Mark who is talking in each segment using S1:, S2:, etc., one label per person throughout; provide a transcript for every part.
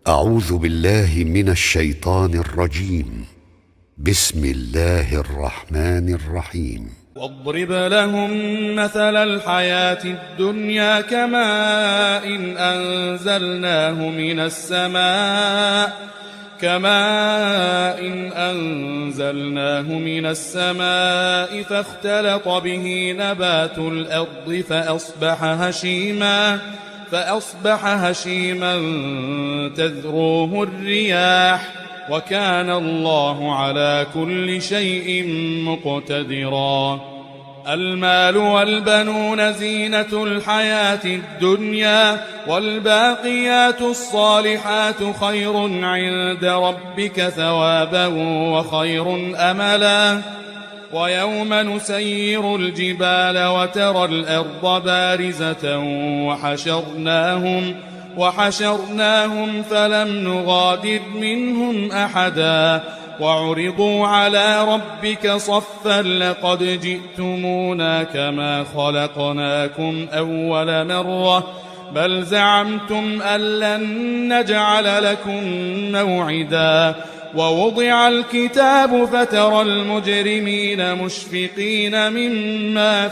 S1: أعوذ بالله من الشيطان الرجيم. بسم الله الرحمن الرحيم.
S2: واضرب لهم مثل الحياة الدنيا كماء أنزلناه من السماء فاختلط به نبات الأرض فأصبح هشيما تذروه الرياح وكان الله على كل شيء مقتدرا. المال والبنون زينة الحياة الدنيا والباقيات الصالحات خير عند ربك ثوابا وخير أملا. ويوم نسير الجبال وترى الأرض بارزة وحشرناهم فلم نغادر منهم أحدا وعرضوا على ربك صفا لقد جئتمونا كما خلقناكم أول مرة بل زعمتم أن لن نجعل لكم موعدا. ووضع الكتاب فترى المجرمين مشفقين مما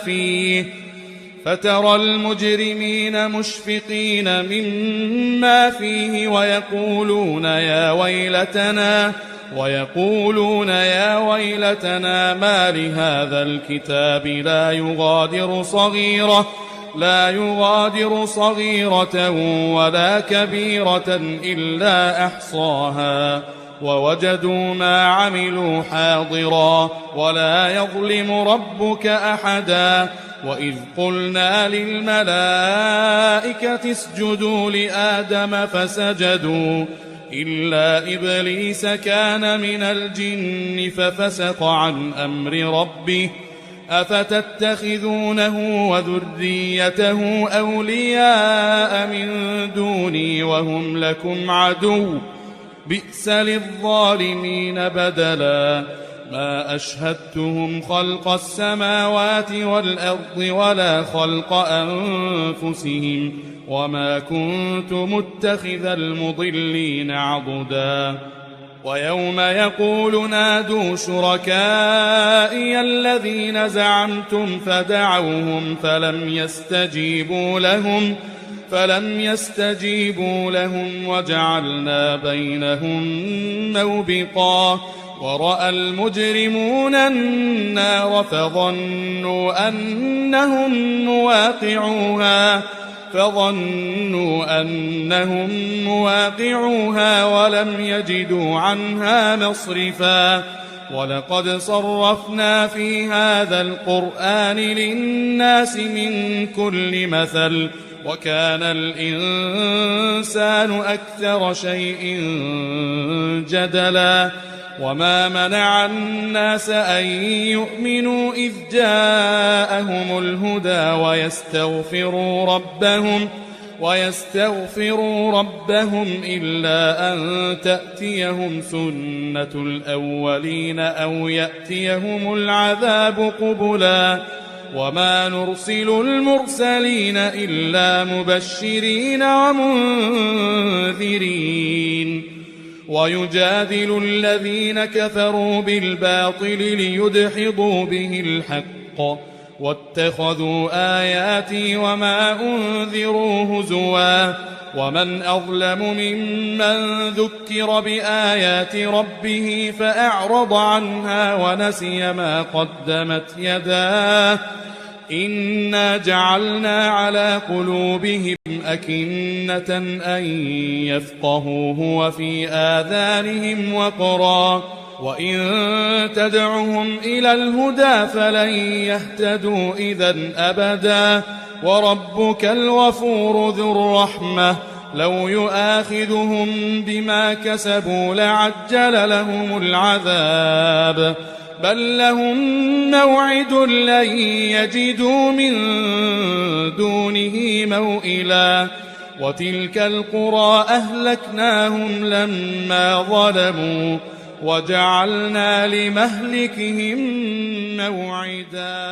S2: فيه ويقولون يا ويلتنا ما لهذا الكتاب لا يغادر صغيرة ولا كبيرة إلا أحصاها ووجدوا ما عملوا حاضرا ولا يظلم ربك أحدا. وإذ قلنا للملائكة اسجدوا لآدم فسجدوا إلا إبليس كان من الجن ففسق عن أمر ربه أفتتخذونه وذريته أولياء من دوني وهم لكم عدو بئس للظالمين بدلا. ما أشهدتهم خلق السماوات والأرض ولا خلق أنفسهم وما كنت متخذ المضلين عضدا. ويوم يقول نادوا شركائي الذين زعمتم فدعوهم فلم يستجيبوا لهم وجعلنا بينهم موبقا. ورأى المجرمون النار فظنوا أنهم مواقعوها ولم يجدوا عنها مصرفا. ولقد صرفنا في هذا القرآن للناس من كل مثل وكان الإنسان أكثر شيء جدلا. وما منع الناس أن يؤمنوا إذ جاءهم الهدى ويستغفروا ربهم إلا أن تأتيهم سنة الأولين أو يأتيهم العذاب قبلا. وما نرسل المرسلين إلا مبشرين ومنذرين. ويجادل الذين كفروا بالباطل ليدحضوا به الحق واتخذوا آياتي وما أنذروا هزوا. ومن أظلم ممن ذكر بآيات ربه فأعرض عنها ونسي ما قدمت يداه إنا جعلنا على قلوبهم أكنة أن يفقهوه وفي آذانهم وقرا وإن تدعهم إلى الهدى فلن يهتدوا إذن أبدا. وربك الغفور ذو الرحمة لو يؤاخذهم بما كسبوا لعجل لهم العذاب بل لهم موعد لن يجدوا من دونه موئلا. وتلك القرى أهلكناهم لما ظلموا وجعلنا لمهلكهم موعدا.